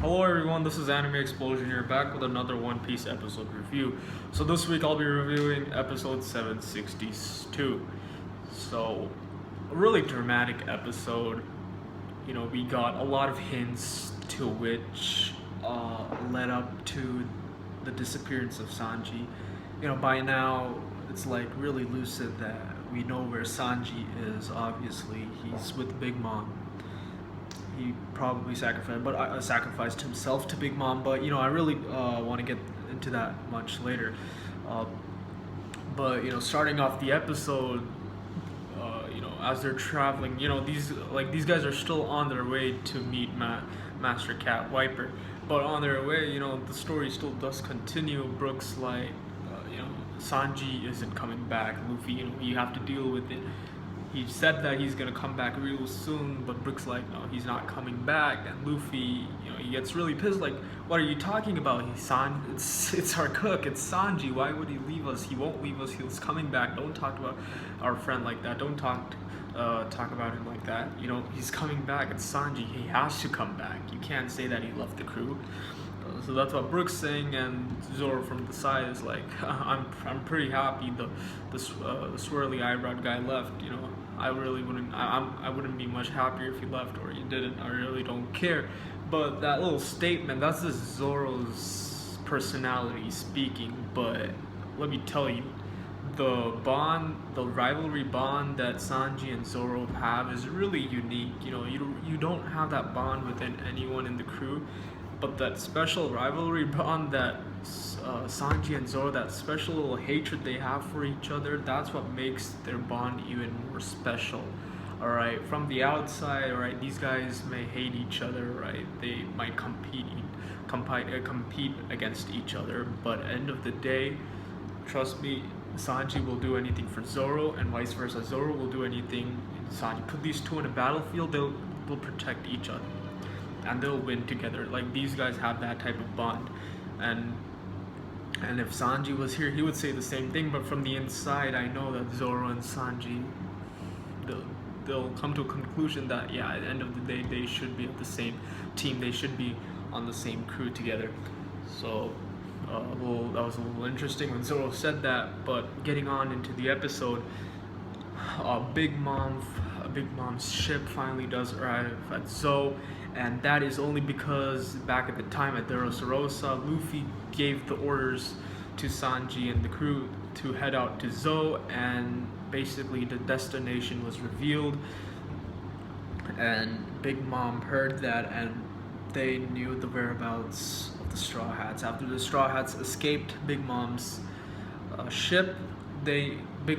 Hello everyone, this is Anime Explosion here, back with another One Piece episode review. So this week I'll be reviewing episode 762. So, a really dramatic episode. You know, we got a lot of hints to which led up to the disappearance of Sanji. You know, by now it's like really lucid that we know where Sanji is. Obviously, he's with Big Mom. He probably sacrificed himself to Big Mom, but you know, I really want to get into that much later. But you know, starting off the episode, you know, as they're traveling, you know, these guys are still on their way to meet Master Cat Wiper, but on their way, you know, the story still does continue. Brooks like, you know, Sanji isn't coming back. Luffy, you know, you have to deal with it. He said that he's gonna come back real soon, but Brooks like, no, he's not coming back. And Luffy, you know, he gets really pissed. Like, what are you talking about? It's our cook. It's Sanji. Why would he leave us? He won't leave us. He's coming back. Don't talk about our friend like that. Don't talk about him like that. You know, he's coming back. It's Sanji. He has to come back. You can't say that he left the crew. So that's what Brooks saying, and Zoro from the side is like, I'm pretty happy the swirly eyebrow guy left. You know, I wouldn't be much happier if he left or he didn't. I really don't care. But that little statement, that's just Zoro's personality speaking. But let me tell you, the rivalry bond that Sanji and Zoro have is really unique. You know, you don't have that bond within anyone in the crew. But that special rivalry bond that Sanji and Zoro, that special little hatred they have for each other, that's what makes their bond even more special. Alright, from the outside, alright, these guys may hate each other, right? They might compete against each other, but end of the day, trust me, Sanji will do anything for Zoro, and vice versa. Zoro will do anything Sanji. Put these two in a battlefield, they'll protect each other. And they'll win together. Like, these guys have that type of bond, and if Sanji was here, he would say the same thing. But from the inside, I know that Zoro and Sanji, they'll come to a conclusion that yeah, at the end of the day, they should be at the same team. They should be on the same crew together. So that was a little interesting when Zoro said that. But getting on into the episode, Big Mom's ship finally does arrive at Zou. And that is only because back at the time at Dressrosa, Luffy gave the orders to Sanji and the crew to head out to Zou, and basically the destination was revealed. And Big Mom heard that, and they knew the whereabouts of the Straw Hats. After the Straw Hats escaped Big Mom's ship, Big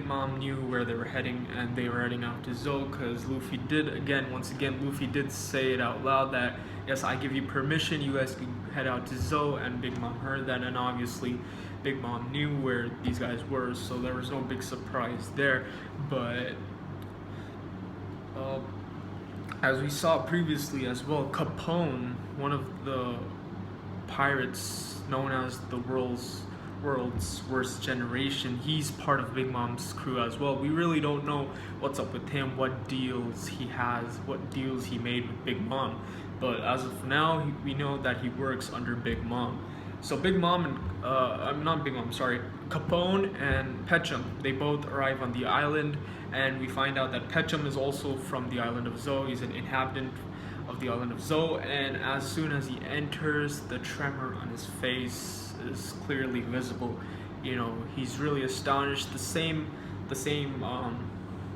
Mom knew where they were heading, and they were heading out to Zou, because Luffy did say it out loud that yes, I give you permission, you guys can head out to Zou. And Big Mom heard that, and obviously Big Mom knew where these guys were, so there was no big surprise there. But as we saw previously as well, Capone, one of the pirates known as the world's worst generation, he's part of Big Mom's crew as well. We really don't know what's up with him, what deals he has, what deals he made with Big Mom. But as of now, we know that he works under Big Mom. So Big Mom and Capone and PEKOM, they both arrive on the island, and we find out that PEKOM is also from the island of Zou. He's an inhabitant of the island of Zou, and as soon as he enters, the tremor on his face is clearly visible. You know, he's really astonished. The same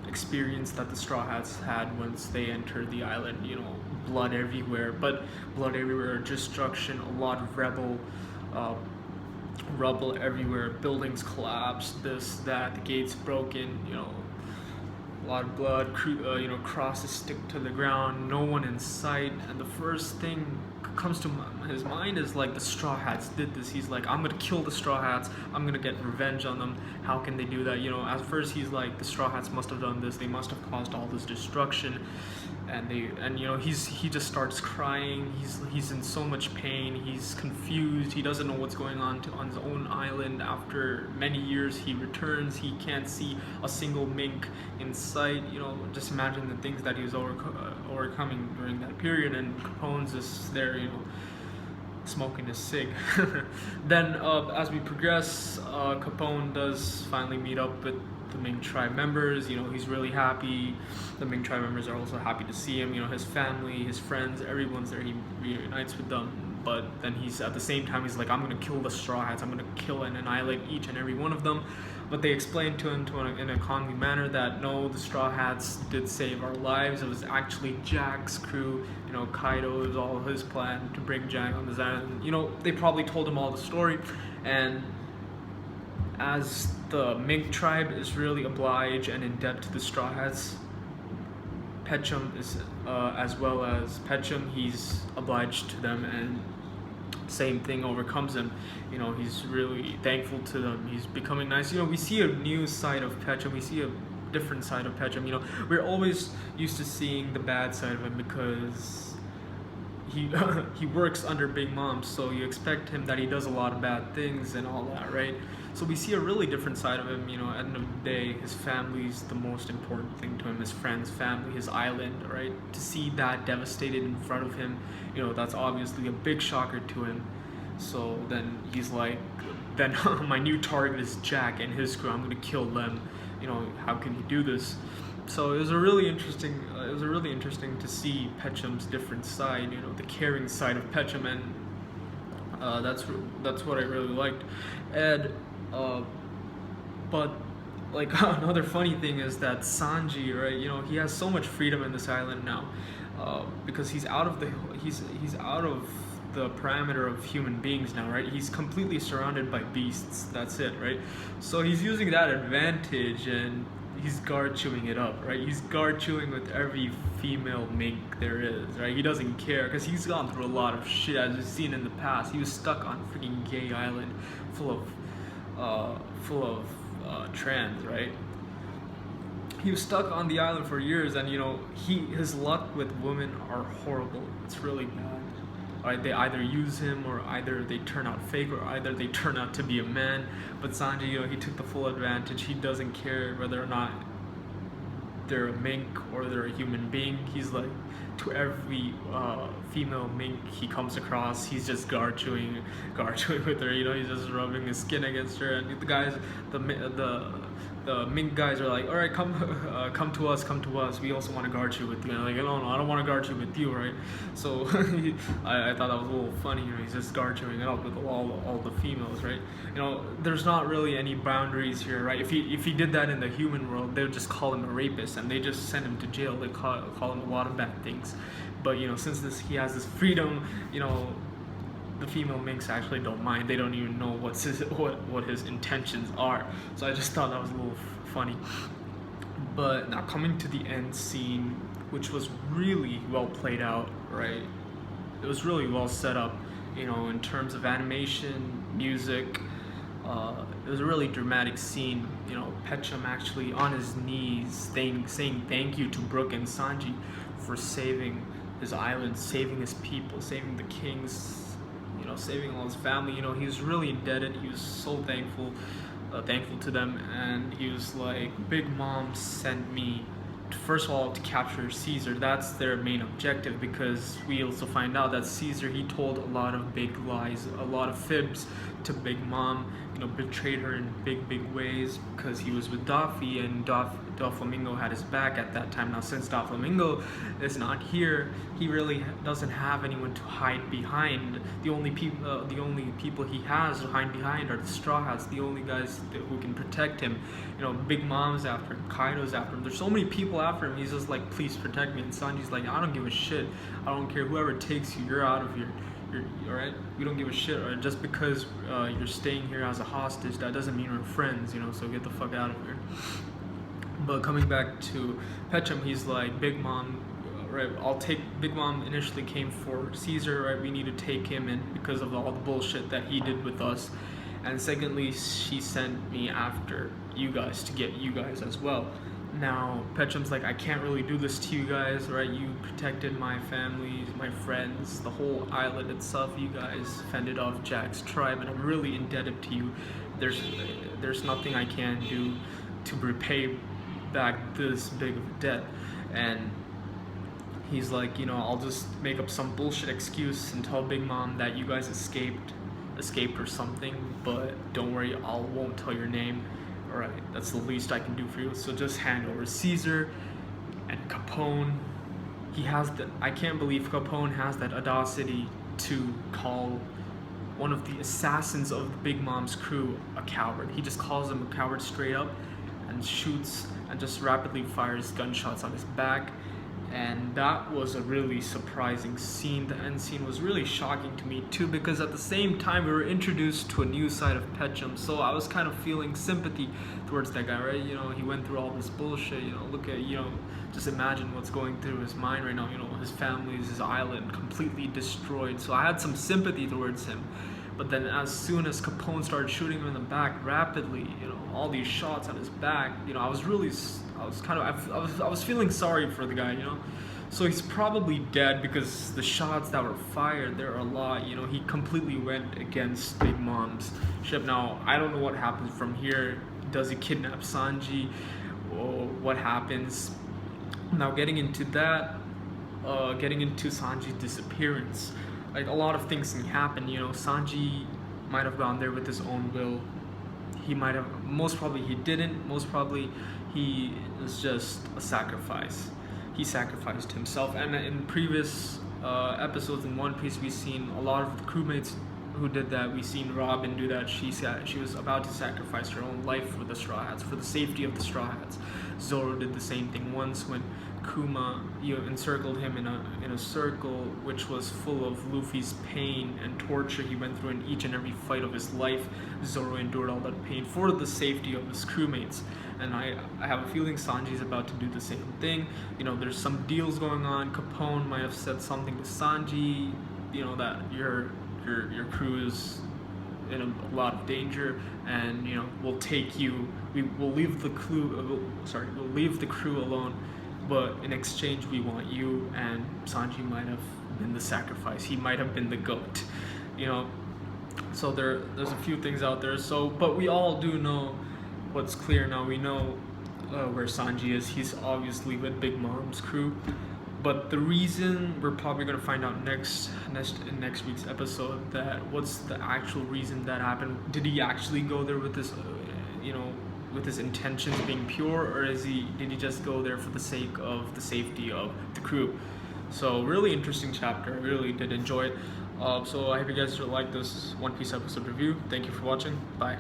experience that the Straw Hats had once they entered the island. You know, blood everywhere, destruction, a lot of rubble everywhere, buildings collapsed, this, that, the gates broken, you know, a lot of blood, you know, crosses stick to the ground, no one in sight. And the first thing comes to his mind is like, the Straw Hats did this. He's like, I'm gonna kill the Straw Hats, I'm gonna get revenge on them. How can they do that? You know, at first he's like, the Straw Hats must have done this, they must have caused all this destruction. and you know he just starts crying. He's in so much pain. He's confused. He doesn't know what's going on his own island. After many years, he returns. He can't see a single mink in sight. You know, just imagine the things that he was overcoming during that period. And Capone's just there, you know, smoking his cig. Then as we progress, Capone does finally meet up with the Ming tribe members. You know, he's really happy. The Ming tribe members are also happy to see him. You know, his family, his friends, everyone's there. He reunites with them. But then he's at the same time he's like, I'm gonna kill the Straw Hats. I'm gonna kill and annihilate each and every one of them. But they explain to him in a calming manner that no, the Straw Hats did save our lives. It was actually Jack's crew. You know, Kaido, it was all his plan to bring Jack on this island. You know, they probably told him all the story. And as the Mink tribe is really obliged and in debt to the Straw Hats, PEKOM is, as well as PEKOM, he's obliged to them, and same thing overcomes him. You know, he's really thankful to them. He's becoming nice. You know, we see a new side of PEKOM. We see a different side of PEKOM. You know, we're always used to seeing the bad side of him because he works under Big Mom, so you expect him that he does a lot of bad things and all that, right? So we see a really different side of him. You know, at the end of the day, his family's the most important thing to him. His friends, family, his island, right? To see that devastated in front of him, you know, that's obviously a big shocker to him. So then he's like, then my new target is Jack and his crew. I'm gonna kill them. You know, how can he do this? So it was a really interesting. It was really interesting to see PEKOM's different side. You know, the caring side of PEKOM, and that's what I really liked. And but like another funny thing is that Sanji, right? You know, he has so much freedom in this island now, because he's out of the parameter of human beings now, right? He's completely surrounded by beasts. That's it, right? So he's using that advantage and he's guard chewing it up, right? He's guard chewing with every female mink there is, right? He doesn't care because he's gone through a lot of shit, as we've seen in the past. He was stuck on freaking gay island full of trans, right? He was stuck on the island for years, and you know, his luck with women are horrible. It's really bad. Right? They either use him, or either they turn out fake, or either they turn out to be a man. But Sanji, you know, he took the full advantage. He doesn't care whether or not they're a mink or they're a human being. He's like, to every female mink he comes across, he's just guard chewing with her. You know, he's just rubbing his skin against her, and the guys, the mink guys are like, all right, come to us. We also want to guard you with you. And I'm like, no, I don't want to guard you with you, right? So I thought that was a little funny. You know, he's just guard chewing it up with all the females, right? You know, there's not really any boundaries here, right? If he did that in the human world, they would just call him a rapist and they just send him to jail. They call him a lot of bad things. But you know, since he has this freedom, you know, the female minks actually don't mind. They don't even know what his intentions are. So I just thought that was a little funny. But now coming to the end scene, which was really well played out, right? It was really well set up, you know, in terms of animation, music. It was a really dramatic scene. You know, PEKOM actually on his knees saying thank you to Brook and Sanji for saving his island, saving his people, saving the kings, you know, saving all his family. You know, he was really indebted. He was so thankful to them, and he was like, Big Mom sent me first of all to capture Caesar. That's their main objective, because we also find out that Caesar, he told a lot of big lies, a lot of fibs to Big Mom, you know, betrayed her in big ways, because he was with Daffy, and Doflamingo had his back at that time. Now since Doflamingo is not here, he really doesn't have anyone to hide behind. The only people he has to hide behind are the Straw Hats, the only guys who can protect him. You know, Big Mom's after him, Kaido's after him. There's so many people after him. He's just like, please protect me. And Sanji's like, I don't give a shit. I don't care. Whoever takes you, you're out of here. You're alright. We don't give a shit. Right? Just because you're staying here as a hostage, that doesn't mean we're friends. You know, so get the fuck out of here. But coming back to PEKOM, he's like, Big Mom, right? Big Mom initially came for Caesar, right? We need to take him in because of all the bullshit that he did with us. And secondly, she sent me after you guys to get you guys as well. Now Petchum's like, I can't really do this to you guys, right? You protected my family, my friends, the whole island itself. You guys fended off Jack's tribe, and I'm really indebted to you. There's nothing I can do to repay back this big of a debt. And he's like, I'll just make up some bullshit excuse and tell Big Mom that you guys escaped or something, but don't worry, I won't tell your name. Alright, that's the least I can do for you. So just hand over Caesar and Capone. I can't believe Capone has that audacity to call one of the assassins of Big Mom's crew a coward. He just calls him a coward straight up and shoots and just rapidly fires gunshots on his back. And that was a really surprising scene. The end scene was really shocking to me too, because at the same time we were introduced to a new side of Petchum, so I was kind of feeling sympathy towards that guy, right? He went through all this bullshit, look at, just imagine what's going through his mind right now, his family, his island completely destroyed, so I had some sympathy towards him. But then as soon as Capone started shooting him in the back rapidly, all these shots on his back, I was feeling sorry for the guy, So he's probably dead because the shots that were fired, there are a lot, he completely went against Big Mom's ship. Now, I don't know what happens from here. Does he kidnap Sanji? Or what happens? Now, getting into Sanji's disappearance. Like, a lot of things can happen, Sanji might have gone there with his own will. He might have, most probably he didn't, most probably he is just a sacrifice. He sacrificed himself. And in previous episodes in One Piece, we've seen a lot of the crewmates who did that. We've seen Robin do that. She was about to sacrifice her own life for the Straw Hats, for the safety of the Straw Hats. Zoro did the same thing once when Kuma encircled him in a circle which was full of Luffy's pain and torture he went through in each and every fight of his life. Zoro endured all that pain for the safety of his crewmates, and I have a feeling Sanji's about to do the same thing. There's some deals going on. Capone might have said something to Sanji, that your crew is in a lot of danger, and we'll take you. We'll leave the crew alone, but in exchange we want you. And Sanji might have been the sacrifice. He might have been the goat, So there's a few things out there. But we all do know what's clear now. We know where Sanji is. He's obviously with Big Mom's crew. But the reason, we're probably going to find out in next week's episode, that what's the actual reason that happened. Did he actually go there with this, with his intentions being pure, or did he just go there for the sake of the safety of the crew? So really interesting chapter. I really did enjoy it. So I hope you guys like this One Piece episode review. Thank you for watching. Bye.